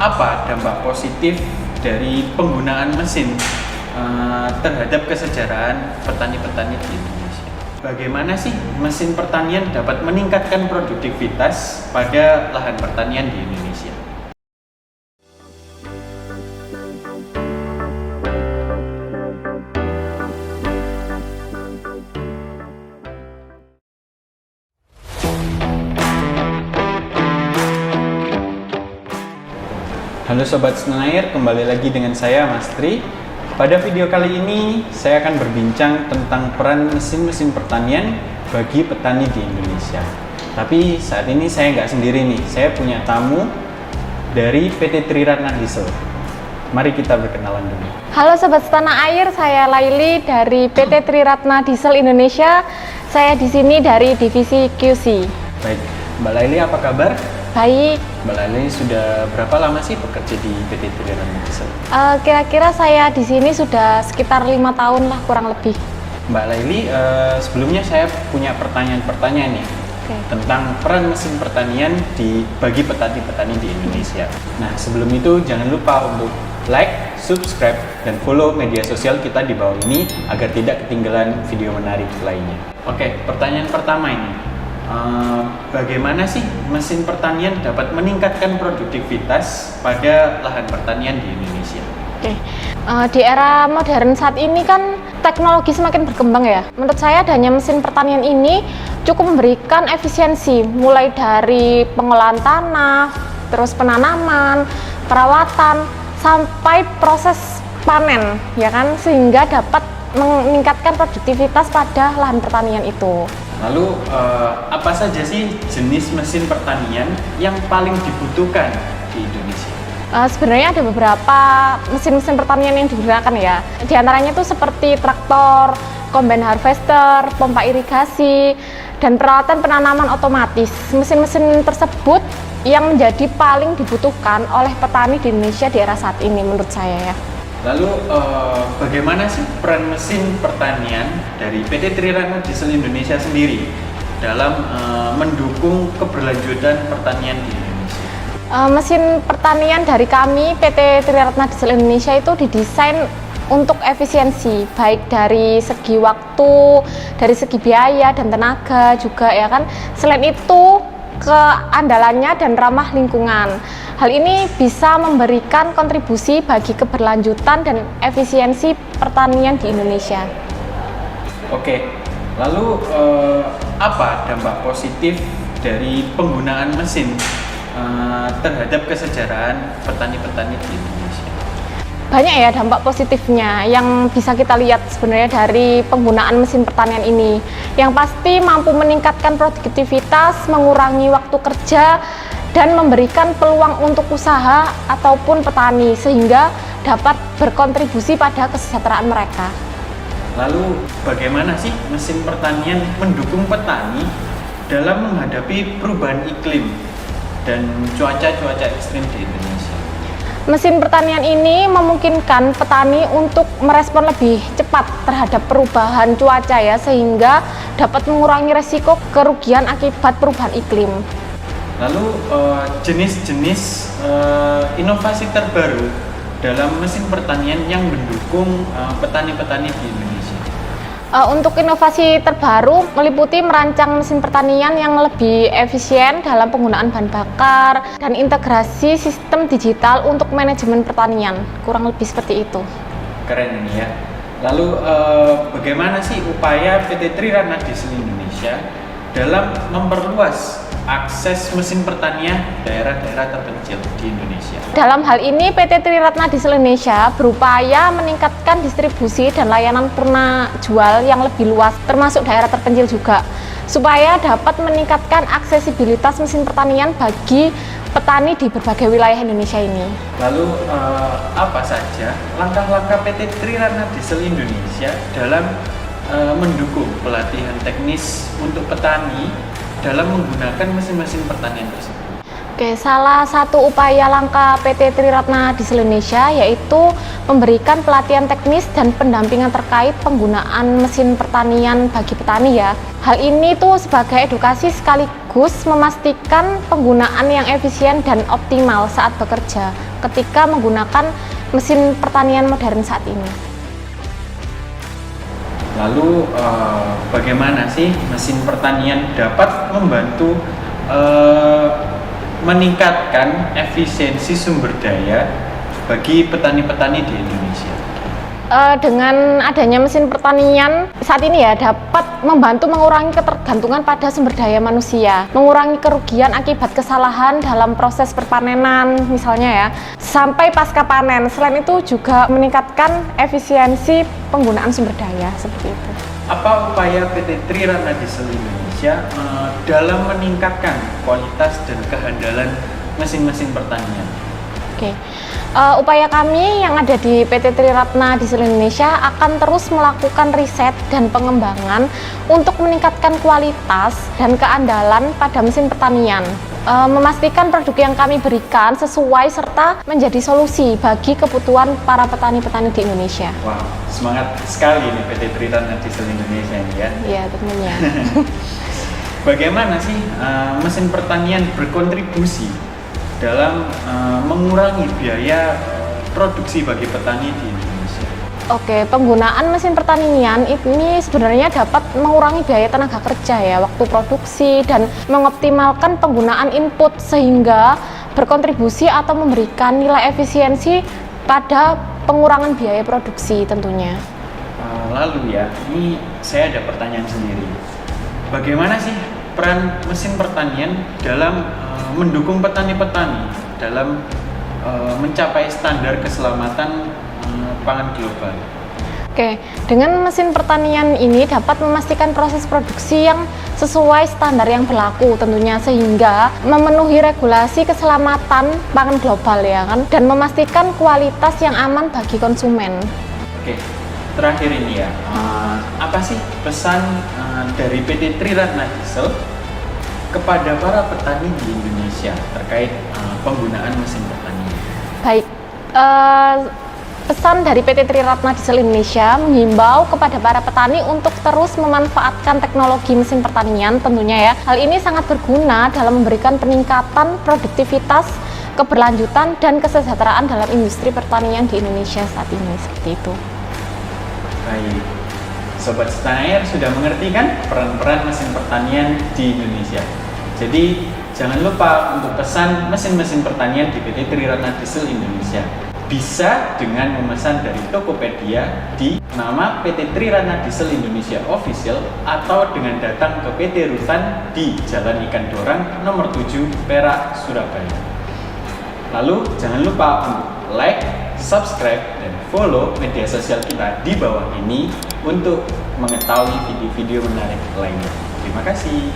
apa dampak positif dari penggunaan mesin terhadap kesejahteraan petani-petani di Indonesia? Bagaimana sih mesin pertanian dapat meningkatkan produktivitas pada lahan pertanian di Indonesia? Halo Sobat Senair, kembali lagi dengan saya Mas Tri. Pada video kali ini saya akan berbincang tentang peran mesin-mesin pertanian bagi petani di Indonesia. Tapi saat ini saya nggak sendiri nih, saya punya tamu dari PT Triratna Diesel. Mari kita berkenalan dulu. Halo Sobat Setanah Air, saya Laili dari PT Triratna Diesel Indonesia. Saya di sini dari divisi QC. Baik, Mbak Laili apa kabar? Baik. Mbak Laili sudah berapa lama sih bekerja di PT Triratna Diesel? Kira-kira saya di sini sudah sekitar 5 tahun lah kurang lebih. Mbak Laili, sebelumnya saya punya pertanyaan-pertanyaan nih tentang peran mesin pertanian bagi petani-petani di Indonesia. Nah, sebelum itu jangan lupa untuk like, subscribe, dan follow media sosial kita di bawah ini agar tidak ketinggalan video menarik lainnya. Oke, pertanyaan pertama ini. Bagaimana sih mesin pertanian dapat meningkatkan produktivitas pada lahan pertanian di Indonesia? Di era modern saat ini kan teknologi semakin berkembang ya. Menurut saya adanya mesin pertanian ini cukup memberikan efisiensi, mulai dari pengolahan tanah, terus penanaman, perawatan, sampai proses panen, ya kan, sehingga dapat meningkatkan produktivitas pada lahan pertanian itu. Lalu apa saja sih jenis mesin pertanian yang paling dibutuhkan di Indonesia? Sebenarnya ada beberapa mesin-mesin pertanian yang digunakan ya. Di antaranya itu seperti traktor, combine harvester, pompa irigasi, dan peralatan penanaman otomatis. Mesin-mesin tersebut yang menjadi paling dibutuhkan oleh petani di Indonesia di era saat ini menurut saya ya. Lalu bagaimana sih peran mesin pertanian dari PT Triratna Diesel Indonesia sendiri dalam mendukung keberlanjutan pertanian di Indonesia? Mesin pertanian dari kami PT Triratna Diesel Indonesia itu didesain untuk efisiensi, baik dari segi waktu, dari segi biaya dan tenaga juga ya kan. Selain itu keandalannya dan ramah lingkungan. Hal ini bisa memberikan kontribusi bagi keberlanjutan dan efisiensi pertanian di Indonesia. Oke, lalu apa dampak positif dari penggunaan mesin terhadap kesejahteraan petani-petani di Indonesia? Banyak ya dampak positifnya yang bisa kita lihat sebenarnya dari penggunaan mesin pertanian ini. Yang pasti mampu meningkatkan produktivitas, mengurangi waktu kerja, dan memberikan peluang untuk usaha ataupun petani sehingga dapat berkontribusi pada kesejahteraan mereka. Lalu bagaimana sih mesin pertanian mendukung petani dalam menghadapi perubahan iklim dan cuaca ekstrim di Indonesia? Mesin pertanian ini memungkinkan petani untuk merespon lebih cepat terhadap perubahan cuaca ya, sehingga dapat mengurangi resiko kerugian akibat perubahan iklim. Lalu jenis-jenis inovasi terbaru dalam mesin pertanian yang mendukung petani-petani di Indonesia? Untuk inovasi terbaru meliputi merancang mesin pertanian yang lebih efisien dalam penggunaan bahan bakar dan integrasi sistem digital untuk manajemen pertanian, kurang lebih seperti itu. Keren ini ya. Lalu bagaimana sih upaya PT Triratna Diesel Indonesia dalam memperluas akses mesin pertanian daerah-daerah terpencil di Indonesia? Dalam hal ini PT Triratna Diesel Indonesia berupaya meningkatkan distribusi dan layanan purna jual yang lebih luas termasuk daerah terpencil juga, supaya dapat meningkatkan aksesibilitas mesin pertanian bagi petani di berbagai wilayah Indonesia ini. Lalu apa saja langkah-langkah PT Triratna Diesel Indonesia dalam mendukung pelatihan teknis untuk petani dalam menggunakan mesin-mesin pertanian tersebut? Oke, salah satu upaya langkah PT Triratna Diesel Indonesia yaitu memberikan pelatihan teknis dan pendampingan terkait penggunaan mesin pertanian bagi petani ya. Hal ini tuh sebagai edukasi sekaligus memastikan penggunaan yang efisien dan optimal saat bekerja ketika menggunakan mesin pertanian modern saat ini. Lalu bagaimana sih mesin pertanian dapat membantu meningkatkan efisiensi sumber daya bagi petani-petani di Indonesia? Dengan adanya mesin pertanian saat ini ya dapat membantu mengurangi ketergantungan pada sumber daya manusia, mengurangi kerugian akibat kesalahan dalam proses perpanenan misalnya ya, sampai pasca panen. Selain itu juga meningkatkan efisiensi penggunaan sumber daya seperti itu. Apa upaya PT Triratna Diesel Indonesia dalam meningkatkan kualitas dan kehandalan mesin-mesin pertanian? Oke. Upaya kami yang ada di PT Triratna Diesel Indonesia akan terus melakukan riset dan pengembangan untuk meningkatkan kualitas dan keandalan pada mesin pertanian, memastikan produk yang kami berikan sesuai serta menjadi solusi bagi kebutuhan para petani-petani di Indonesia. Wah, semangat sekali nih PT Triratna Diesel Indonesia ini ya. Iya, tentunya. Bagaimana sih mesin pertanian berkontribusi dalam mengurangi biaya produksi bagi petani di Indonesia? Oke, penggunaan mesin pertanian ini sebenarnya dapat mengurangi biaya tenaga kerja ya, waktu produksi, dan mengoptimalkan penggunaan input sehingga berkontribusi atau memberikan nilai efisiensi pada pengurangan biaya produksi tentunya. Lalu ya, ini saya ada pertanyaan sendiri. Bagaimana sih peran mesin pertanian dalam mendukung petani-petani dalam mencapai standar keselamatan pangan global? Oke, dengan mesin pertanian ini dapat memastikan proses produksi yang sesuai standar yang berlaku tentunya, sehingga memenuhi regulasi keselamatan pangan global ya kan, dan memastikan kualitas yang aman bagi konsumen. Oke, terakhir ini ya, apa sih pesan dari PT Triratna Diesel kepada para petani di Indonesia terkait penggunaan mesin pertanian? Baik, pesan dari PT Triratna Diesel Indonesia menghimbau kepada para petani untuk terus memanfaatkan teknologi mesin pertanian tentunya ya. Hal ini sangat berguna dalam memberikan peningkatan produktivitas, keberlanjutan, dan kesejahteraan dalam industri pertanian di Indonesia saat ini, seperti itu. Baik, Sobat Setanah Air sudah mengerti kan peran-peran mesin pertanian di Indonesia. Jadi jangan lupa untuk pesan mesin-mesin pertanian di PT Triratna Diesel Indonesia. Bisa dengan memesan dari Tokopedia di nama PT Triratna Diesel Indonesia Official, atau dengan datang ke PT Rutan di Jalan Ikan Dorang nomor 7 Perak, Surabaya. Lalu jangan lupa untuk like, subscribe, dan follow media sosial kita di bawah ini untuk mengetahui video-video menarik lainnya. Terima kasih.